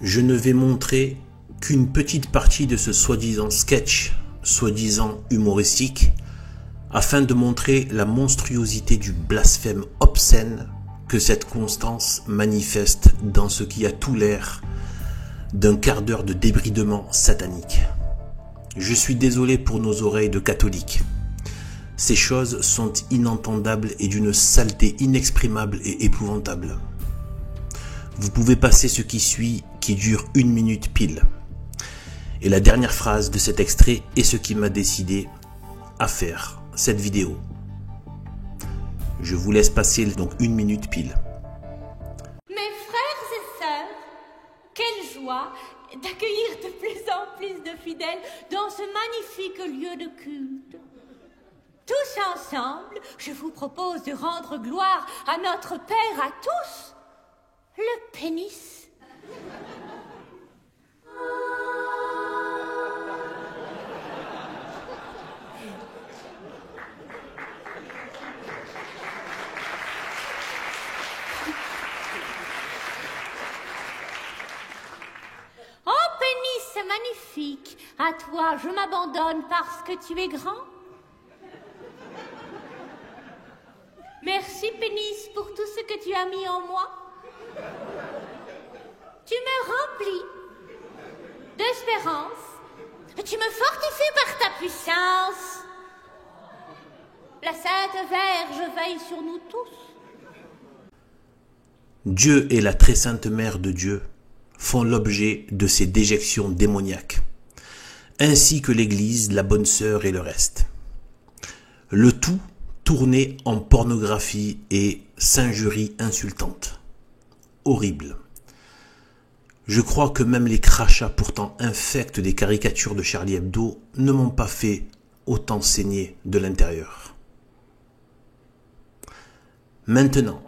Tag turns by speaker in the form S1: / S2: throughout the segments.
S1: Je ne vais montrer qu'une petite partie de ce soi-disant sketch, soi-disant humoristique, afin de montrer la monstruosité du blasphème obscène que cette Constance manifeste dans ce qui a tout l'air d'un quart d'heure de débridement satanique. Je suis désolé pour nos oreilles de catholiques. Ces choses sont inentendables et d'une saleté inexprimable et épouvantable. Vous pouvez passer ce qui suit, qui dure 1 minute pile. Et la dernière phrase de cet extrait est ce qui m'a décidé à faire cette vidéo. Je vous laisse passer donc 1 minute pile.
S2: Mes frères et sœurs, quelle joie d'accueillir de plus en plus de fidèles dans ce magnifique lieu de culte. Tous ensemble, je vous propose de rendre gloire à notre Père à tous, le pénis. Oh pénis magnifique, à toi je m'abandonne parce que tu es grand. Merci pénis pour tout ce que tu as mis en moi. Tu me remplis d'espérance. Tu me fortifies par ta puissance. La Sainte Vierge veille sur nous tous.
S1: Dieu et la très sainte Mère de Dieu font l'objet de ces déjections démoniaques, ainsi que l'Église, la bonne sœur et le reste. Le tout tourné en pornographie et singerie insultante. Horrible. Je crois que même les crachats pourtant infects des caricatures de Charlie Hebdo ne m'ont pas fait autant saigner de l'intérieur. Maintenant,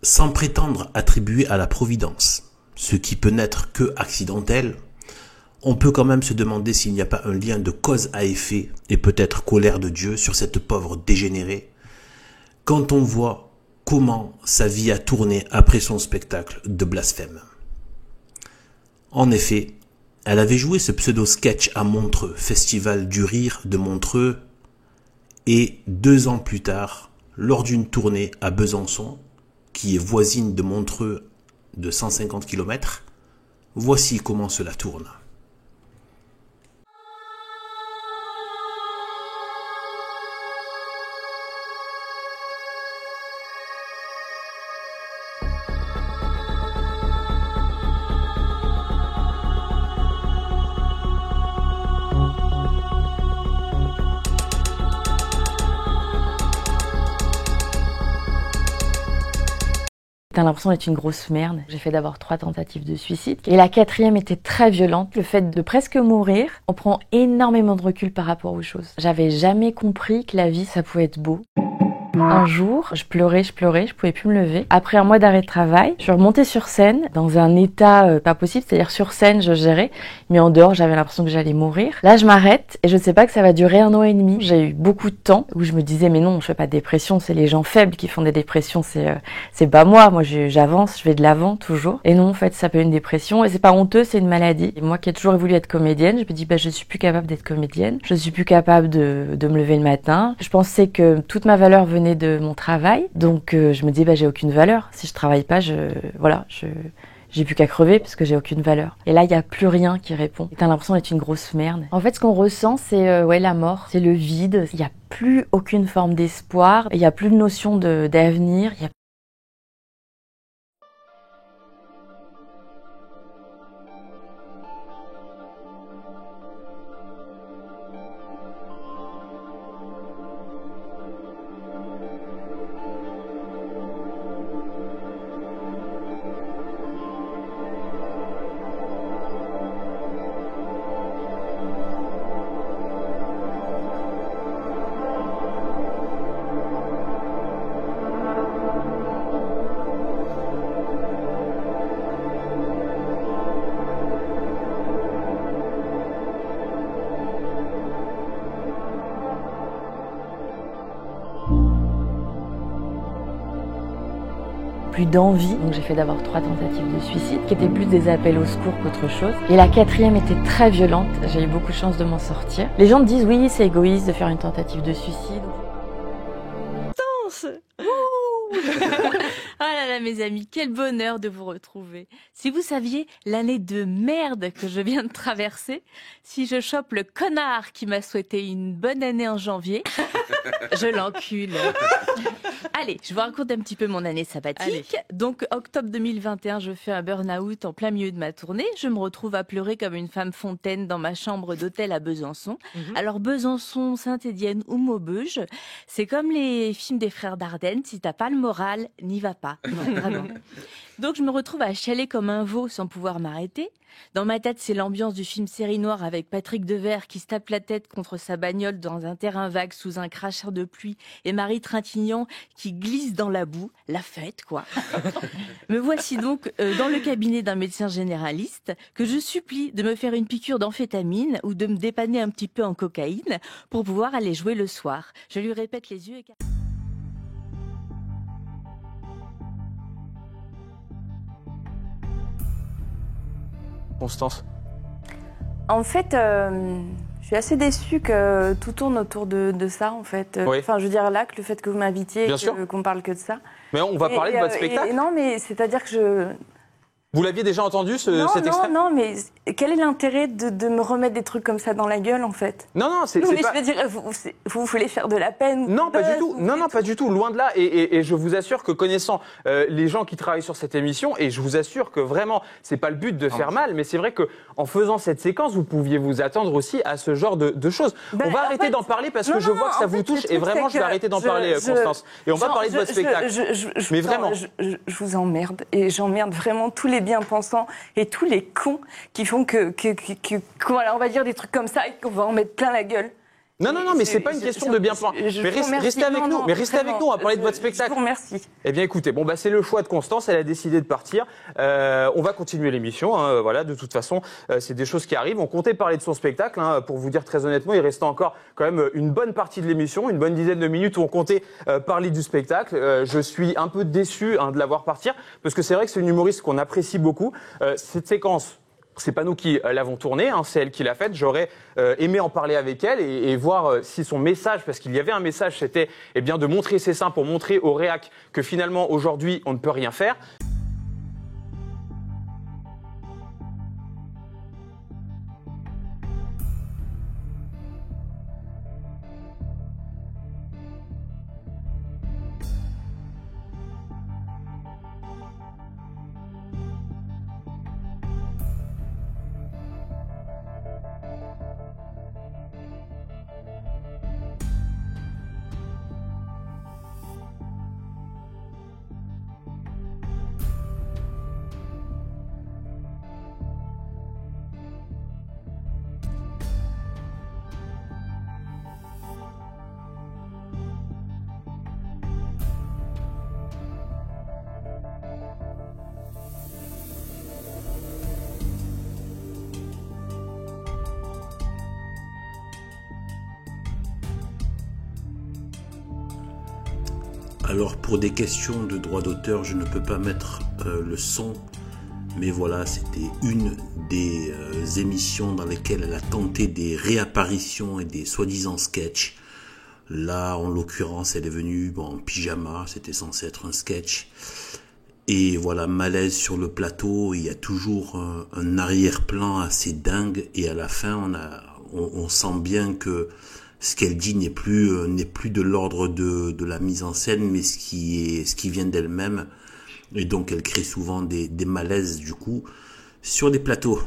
S1: sans prétendre attribuer à la Providence ce qui peut n'être que accidentel, on peut quand même se demander s'il n'y a pas un lien de cause à effet et peut-être colère de Dieu sur cette pauvre dégénérée, quand on voit comment sa vie a tourné après son spectacle de blasphème. En effet, elle avait joué ce pseudo-sketch à Montreux, Festival du Rire de Montreux, et 2 ans plus tard, lors d'une tournée à Besançon, qui est voisine de Montreux de 150 km, voici comment cela tourne.
S3: T'as l'impression d'être une grosse merde. J'ai fait d'abord 3 tentatives de suicide. Et la 4e était très violente. Le fait de presque mourir, on prend énormément de recul par rapport aux choses. J'avais jamais compris que la vie, ça pouvait être beau. Un jour, je pleurais, je pouvais plus me lever. Après un mois d'arrêt de travail, je suis remontée sur scène dans un état pas possible, c'est-à-dire sur scène je gérais, mais en dehors j'avais l'impression que j'allais mourir. Là je m'arrête et je sais pas que ça va durer 1 an et demi. J'ai eu beaucoup de temps où je me disais mais non, je fais pas de dépression, c'est les gens faibles qui font des dépressions, c'est pas moi j'avance, je vais de l'avant toujours. Et non en fait ça peut être une dépression et c'est pas honteux, c'est une maladie. Et moi qui ai toujours voulu être comédienne, je me dis je suis plus capable d'être comédienne, je suis plus capable de me lever le matin. Je pensais que toute ma valeur venait de mon travail, donc je me dis j'ai aucune valeur. Si je travaille pas, j'ai plus qu'à crever parce que j'ai aucune valeur. Et là, il y a plus rien qui répond. Et t'as l'impression d'être une grosse merde. En fait, ce qu'on ressent, c'est la mort, c'est le vide. Il y a plus aucune forme d'espoir. Il y a plus de notion d'avenir. plus d'envie. Donc j'ai fait d'abord 3 tentatives de suicide, qui étaient plus des appels au secours qu'autre chose. Et la 4e était très violente, j'ai eu beaucoup de chance de m'en sortir. Les gens me disent oui, c'est égoïste de faire une tentative de suicide. Ah là là mes amis, quel bonheur de vous retrouver. Si vous saviez l'année de merde que je viens de traverser, si je chope le connard qui m'a souhaité une bonne année en janvier, je l'encule. Allez, je vous raconte un petit peu mon année sabbatique. Allez. Donc, octobre 2021, je fais un burn-out en plein milieu de ma tournée. Je me retrouve à pleurer comme une femme fontaine dans ma chambre d'hôtel à Besançon. Alors, Besançon, Saint-Étienne ou Maubeuge, c'est comme les films des frères Dardenne. Si t'as pas le moral, n'y va pas. Non, vraiment. Donc, je me retrouve à chialer comme un veau sans pouvoir m'arrêter. Dans ma tête, c'est l'ambiance du film Série Noire avec Patrick Devers qui se tape la tête contre sa bagnole dans un terrain vague sous un cracheur de pluie et Marie Trintignant qui glisse dans la boue. La fête, quoi. Me voici donc dans le cabinet d'un médecin généraliste que je supplie de me faire une piqûre d'amphétamine ou de me dépanner un petit peu en cocaïne pour pouvoir aller jouer le soir. Je lui répète les yeux écartés.
S4: Constance?
S3: En fait, je suis assez déçue que tout tourne autour de ça, en fait.
S4: Oui.
S3: Enfin, je veux dire là, que le fait que vous m'invitiez, qu'on parle que de ça.
S4: Mais on va parler de votre spectacle.
S3: Non, mais c'est-à-dire que
S4: Vous l'aviez déjà entendu, cet extrait?
S3: Non, mais quel est l'intérêt de me remettre des trucs comme ça dans la gueule, en fait?
S4: Non, c'est
S3: mais
S4: pas...
S3: je veux dire, vous voulez faire de la peine?
S4: Non, pas du tout. Non, pas du tout. Loin de là. Et je vous assure que connaissant les gens qui travaillent sur cette émission, et je vous assure que vraiment, c'est pas le but de faire mal, mais c'est vrai que en faisant cette séquence, vous pouviez vous attendre aussi à ce genre de choses. On va arrêter d'en parler parce que je vois que ça vous touche et vraiment, je vais arrêter d'en parler, Constance. Et on va parler de votre spectacle. Mais vraiment.
S3: Je vous emmerde et j'emmerde vraiment tous les bien-pensants et tous les cons qui font que voilà, on va dire des trucs comme ça et qu'on va en mettre plein la gueule.
S4: Non, mais c'est pas une question de bien-pensant. Mais restez avec nous. Mais restez avec nous. On va parler de votre spectacle.
S3: Je vous remercie.
S4: Eh bien, écoutez, c'est le choix de Constance. Elle a décidé de partir. On va continuer l'émission. Voilà, de toute façon, c'est des choses qui arrivent. On comptait parler de son spectacle. Pour vous dire très honnêtement, il restait encore quand même une bonne partie de l'émission, une bonne dizaine de minutes où on comptait parler du spectacle. Je suis un peu déçu de la voir partir parce que c'est vrai que c'est une humoriste qu'on apprécie beaucoup. Cette séquence. C'est pas nous qui l'avons tournée, c'est elle qui l'a faite. J'aurais aimé en parler avec elle et voir si son message, parce qu'il y avait un message, c'était de montrer ses seins pour montrer aux réacs que finalement aujourd'hui on ne peut rien faire.
S1: Alors pour des questions de droit d'auteur, je ne peux pas mettre le son, mais voilà, c'était une des émissions dans lesquelles elle a tenté des réapparitions et des soi-disant sketchs. Là, en l'occurrence, elle est venue en pyjama, c'était censé être un sketch. Et voilà, malaise sur le plateau, il y a toujours un arrière-plan assez dingue, et à la fin, on sent bien que ce qu'elle dit n'est plus de l'ordre de la mise en scène, mais ce qui vient d'elle-même. Et donc elle crée souvent des malaises du coup sur des plateaux.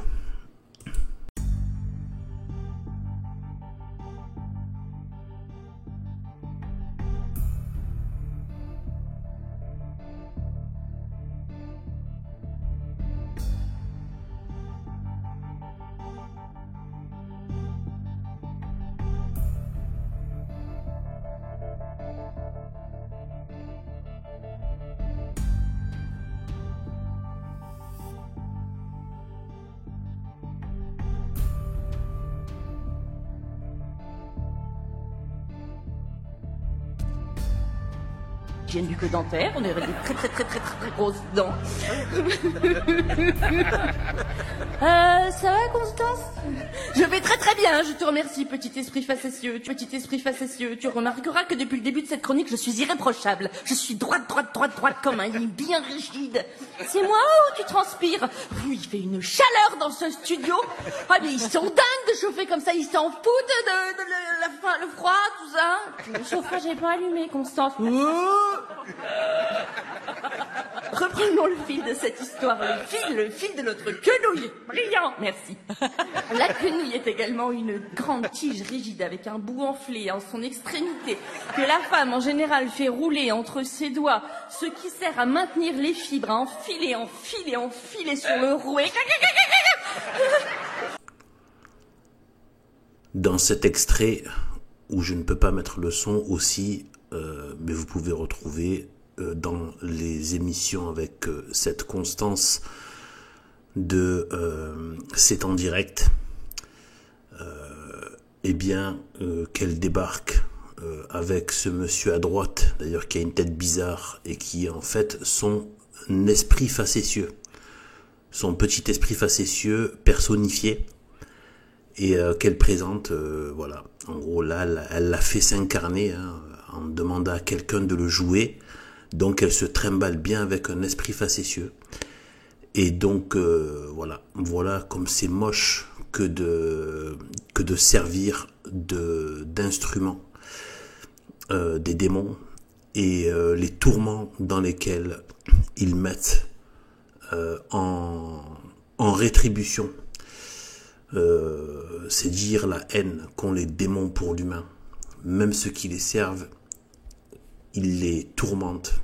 S5: hygiène du queue dentaire, on aurait des très grosses dents. Ça va, Constance? Je vais très bien, je te remercie, petit esprit facétieux. Tu remarqueras que depuis le début de cette chronique, je suis irréprochable. Je suis droite comme un lit bien rigide. C'est moi ou tu transpires? Oui, il fait une chaleur dans ce studio. Ah, mais ils sont dingues de chauffer comme ça, ils s'en foutent de la faim, le froid, tout ça. Le chauffage n'est pas allumé, Constance. Reprenons le fil de cette histoire, le fil de notre quenouille. Brillant, merci. La quenouille est également une grande tige rigide avec un bout enflé en son extrémité que la femme en général fait rouler entre ses doigts, ce qui sert à maintenir les fibres, à enfiler sur le rouet.
S1: Dans cet extrait, où je ne peux pas mettre le son aussi, mais vous pouvez retrouver dans les émissions avec cette Constance de C'est en direct, eh bien qu'elle débarque avec ce monsieur à droite, d'ailleurs qui a une tête bizarre et qui est en fait son esprit facétieux, son petit esprit facétieux personnifié, et qu'elle présente, voilà, en gros là elle l'a fait s'incarner, hein, en demandant à quelqu'un de le jouer, donc elle se trimballe bien avec un esprit facétieux, et donc voilà comme c'est moche que de servir d'instrument des démons, et les tourments dans lesquels ils mettent en rétribution, c'est dire la haine qu'ont les démons pour l'humain. Même ceux qui les servent, ils les tourmentent